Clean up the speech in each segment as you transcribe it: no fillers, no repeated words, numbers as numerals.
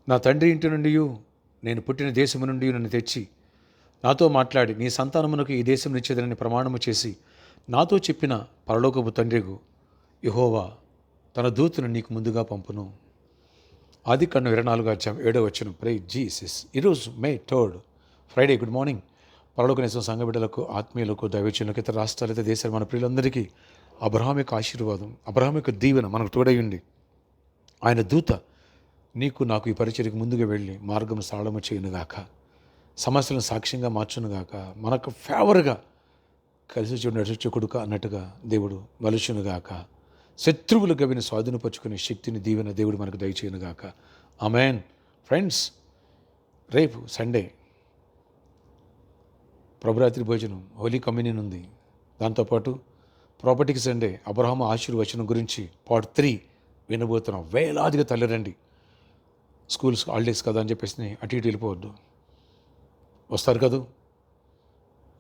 నా తండ్రి ఇంటి నుండి నేను పుట్టిన దేశము నుండి నన్ను తెచ్చి నాతో మాట్లాడి నీ సంతానమునకు ఈ దేశం నిచ్చేదనని ప్రమాణము చేసి నాతో చెప్పిన పరలోకపు తండ్రిగు యెహోవా తన దూతను నీకు ముందుగా పంపును. ఆదికాండం 24:7 ప్రైజ్ జీసస్. ఈరోజు మే 3 ఫ్రైడే. Good morning. పరలోకనేశ్వర సంఘ బిడ్డలకు, ఆత్మీయులకు, దైవజనులకు, ఇతర రాష్ట్రాలు, ఇతర దేశాలు, మన ప్రియులందరికీ అబ్రహాం యొక్క ఆశీర్వాదం, అబ్రహాం యొక్క దీవెన మనకు తోడయ్యండి. ఆయన దూత నీకు నాకు ఈ పరిచర్యకు ముందుగా వెళ్ళి మార్గం సరళము చేయునుగాక, సమస్యలను సాక్ష్యంగా మార్చునుగాక, మనకు ఫేవర్గా కలిసి చూడు నడిచే కొడుక అన్నట్టుగా దేవుడు మలుచునుగాక, శత్రువులు గవిని స్వాధీనపరుచుకునే శక్తిని దీవెన దేవుడు మనకు దయచేయునుగాక. ఆమేన్. ఫ్రెండ్స్, రేపు సండే ప్రభురాత్రి భోజనం, హోలీ కమ్యూనియన్ ఉంది. దాంతోపాటు ప్రాపర్టీకి సండే అబ్రహాము ఆశీర్వచనం గురించి పార్ట్ 3 వినబోతున్నాం. వేలాదిగా తల్లిరండి. స్కూల్స్ హాలిడేస్ కదా అని చెప్పేసి అటు ఇటు వెళ్ళిపోవద్దు. వస్తారు కదా.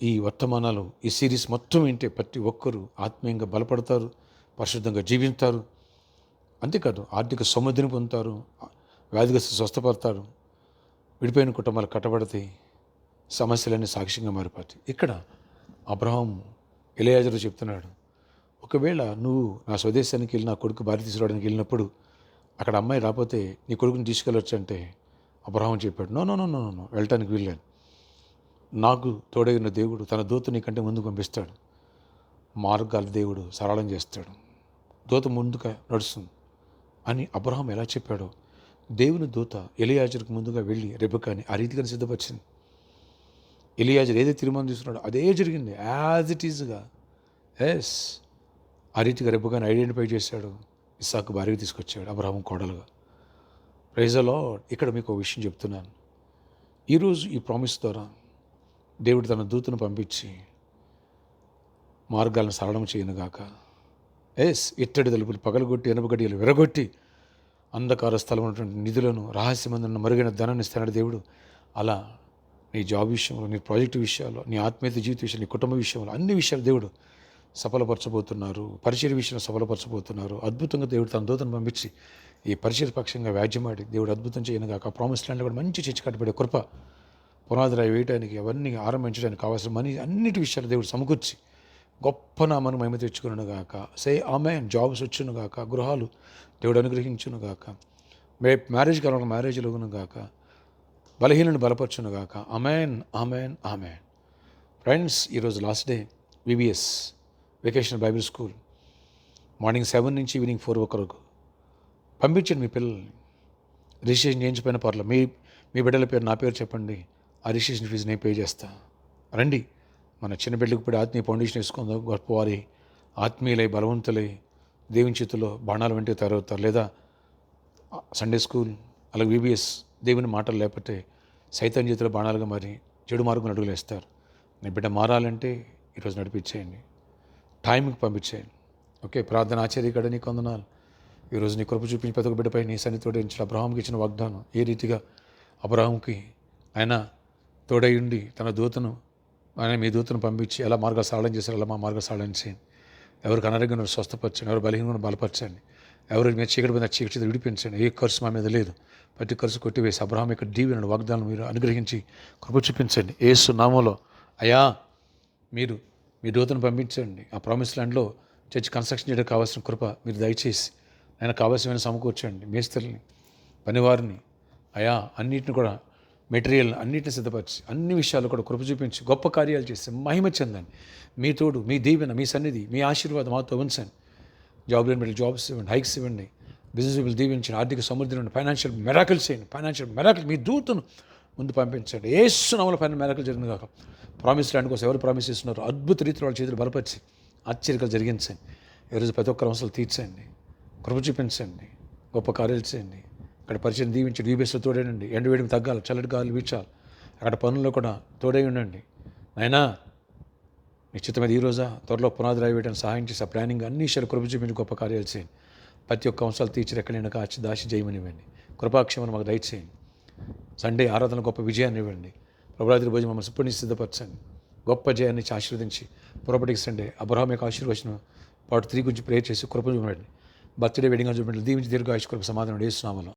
ఈ వర్తమానాలు, ఈ సిరీస్ మొత్తం వింటే ప్రతి ఒక్కరూ ఆత్మీయంగా బలపడతారు, పరిశుద్ధంగా జీవిస్తారు. అంతేకాదు ఆర్థిక సమృద్ధిని పొందుతారు, వ్యాధిగ్రస్తు స్వస్థపడతారు, విడిపోయిన కుటుంబాలు కట్టబడతాయి, సమస్యలన్నీ సాక్ష్యంగా మారిపోతాయి. ఇక్కడ అబ్రహాం ఎలియాజరు చెప్తున్నాడు, ఒకవేళ నువ్వు నా స్వదేశానికి వెళ్ళి నా కొడుకు భార్య తీసుకురావడానికి వెళ్ళినప్పుడు అక్కడ అమ్మాయి రాకపోతే నీ కొడుకుని తీసుకెళ్ళొచ్చు అంటే అబ్రహాం చెప్పాడు, no no no no no వెళ్ళటానికి వీల్లేదు. నాకు తోడైన దేవుడు తన దూత నీకంటే ముందు పంపిస్తాడు. మార్గాలు దేవుడు సరళం చేస్తాడు, దూత ముందుగా నడుస్తుంది అని అబ్రహాం ఎలా చెప్పాడో దేవుని దూత ఎలియాజరుకు ముందుగా వెళ్ళి రెబెక్కాని ఆ రీతిగానే సిద్ధపరిచింది. ఎలియాజరు ఏదైతే తీర్మానం తీసుకున్నాడో అదే జరిగింది, యాజ్ ఇట్ ఈజ్గా. ఎస్, ఆ రీతిగా రెబెక్కాని ఐడెంటిఫై చేశాడు, ఇస్సాకు భార్యగా తీసుకొచ్చాడు అబ్రహాం కోడలుగా. Praise the Lord. ఇక్కడ మీకు ఒక విషయం చెప్తున్నాను. ఈరోజు ఈ ప్రామిస్ ద్వారా దేవుడు తన దూతను పంపించి మార్గాలను సరళం చేయనుగాక. ఎస్, ఇత్తడి తలుపులు పగలగొట్టి, ఎనప గడియలు విరగొట్టి, అంధకార స్థలం ఉన్నటువంటి నిధులను, రహస్యమందున్న మరుగైన ధనాన్ని ఇస్తాడు దేవుడు. అలా నీ జాబ్ విషయంలో, నీ ప్రాజెక్టు విషయాల్లో, నీ ఆత్మీయత జీవిత విషయంలో, నీ కుటుంబ విషయంలో, అన్ని విషయాలు దేవుడు సఫలపరచబోతున్నారు. పరిచయ విషయంలో సఫలపరచబోతున్నారు. అద్భుతంగా దేవుడు తన దూతను పంపించి ఈ పరిచయ పక్షంగా వ్యాజ్యమాడి దేవుడు అద్భుతం చేయనుగాక. ప్రామిస్ ల్యాండ్లో కూడా మంచి చర్చ కట్టబడే కృప, పునాది రాయి వేయడానికి, అవన్నీ ఆరంభించడానికి కావాల్సిన మనీ అన్నిటి విషయాలు దేవుడు సమకూర్చి గొప్ప నామను మహిమ తెచ్చుకునుగాక. సే ఆమేన్. జాబ్స్ వచ్చునుగాక, గృహాలు దేవుడు అనుగ్రహించునుగాక, మ్యారేజ్ కావాలన్న మ్యారేజ్ లోగునుగాక, బలహీనను బలపరచునుగాక. ఆమేన్, ఆమేన్, ఆమేన్. ఫ్రెండ్స్, ఈరోజు last day VBS vocational Bible school. Morning 7 నుంచి ఈవినింగ్ 4 వరకు పంపించండి మీ పిల్లల్ని. రిజిస్ట్రేషన్ చేయించిపోయిన పర్లేదు, మీ బిడ్డల పేరు నా పేరు చెప్పండి, ఆ రిజిస్ట్రేషన్ ఫీజు నేను పే చేస్తా. రండి, మన చిన్న బిడ్డలకు ఇప్పుడు ఆత్మీయ ఫౌండేషన్ వేసుకుందాం. గొప్పవారి ఆత్మీయులై, బలవంతులై, దేవుని చేతిలో బాణాలు వెంటే తయారవుతారు. లేదా సండే స్కూల్, అలాగే విబిఎస్ దేవుని మాటలు లేకపోతే సైతం చేతిలో బాణాలుగా మారి చెడు మార్గం అడుగులు వేస్తారు. నీ బిడ్డ మారాలంటే ఈరోజు నడిపించేయండి, టైంకి పంపించేయండి. ఓకే. ప్రార్థన ఆచార్య ఇక్కడ నీకు వందనాలు. ఈరోజు నీ కృప చూపించి ప్రతి ఒక్క బిడ్డపై నీ సన్నిధితోటి ఇచ్చిన అబ్రహాంకి ఇచ్చిన వాగ్దానం ఏ రీతిగా అబ్రహాంకి ఆయన తోడై ఉండి తన దూతను, ఆయన మీ దూతను పంపించి ఎలా మార్గాలు సరళం చేశారు, అలా మా మార్గాలు సరళం చేయండి. ఎవరికి అనారోగ్యం స్వస్థపరచండి, ఎవరు బలహీనంగా బలపరచండి, ఎవరు మీరు చీకటి మీద చీకటి విడిపించండి. ఏ ఖర్చు మా మీద లేదు, ప్రతి ఖర్చు కొట్టివేసి అబ్రహాం యొక్క దీవెనను, వాగ్దానం మీరు అనుగ్రహించి కృప చూపించండి. యేసు నామములో అయ్యా మీరు మీ దూతను పంపించండి. ఆ ప్రామిస్ ల్యాండ్లో చర్చి కన్స్ట్రక్షన్ చేయడానికి కావాల్సిన కృప మీరు దయచేసి ఆయన కావాల్సిన సమకూర్చండి. మేస్త్రుల్ని, పనివారిని, అయా అన్నిటిని కూడా, మెటీరియల్ అన్నిటిని సిద్ధపరిచి అన్ని విషయాలు కూడా కృప చూపించి గొప్ప కార్యాలు చేసి మహిమ చెందండి. మీ తోడు, మీ దీవెన, మీ సన్నిధి, మీ ఆశీర్వాదం మాతో ఉంచండి. జాబ్ లేని జాబ్స్ ఇవ్వండి, హైక్స్ ఇవ్వండి, బిజినెస్ దీవించండి, ఆర్థిక సమృద్ధి నుండి ఫైనాన్షియల్ మెరాకిల్స్ చేయండి. ఫైనాన్షియల్ మెరాకిల్ మీ దూతను ముందు పంపించండి. యేసు నామములో పైన మెరాకిల్ జరిగింది కాక. ప్రామిస్ ల్యాండ్ కోసం ఎవరు ప్రామిస్ చేస్తున్నారో అద్భుత రీతిలో వాళ్ళ చేతులు బలపరిచి ఆశ్చర్యకాలు జరిగించండి. ఈరోజు ప్రతి ఒక్కరి అవసరాలు తీర్చండి, కృప చూపించండి, గొప్ప కార్యాలు చేయండి. అక్కడ పరిచయం దీవించి డీబీఎస్లో తోడేయండి. ఎండవేడికి తగ్గాలి, చల్లటి గాలి వీచాలి. అక్కడ పనుల్లో కూడా తోడై ఉండండి. నాయనా నిశ్చిత మీద ఈ రోజా త్వరలో పునాది రాయి వేయడానికి సహాయం చేసి ఆ ప్లానింగ్ అన్ని విషయాలు కృప చూపించి గొప్ప కార్యాలు చేయండి. ప్రతి ఒక్క అంశాలు తీర్చి ఎక్కడైనా కాచి దాచి చేయమనివ్వండి. కృపాక్షేమను మాకు దయచేయండి. సండే ఆరాధన గొప్ప విజయాన్ని ఇవ్వండి. ప్రభురాత్రి భోజనం మమ్మల్ని సుప్పని సిద్ధపరచండి. గొప్ప జయాన్ని ఆశీర్వదించి ప్రాపర్టీకి సండే అబ్రహాం యొక్క ఆశీర్వచనం పార్ట్ 3 గురించి ప్రేయర్ చేసి కృప చూపండి. బర్త్డే వెడ్డింగ్ చూపండి. దీవించి దీర్ఘాయుష్ కృప సమాధానం యేసు నామములో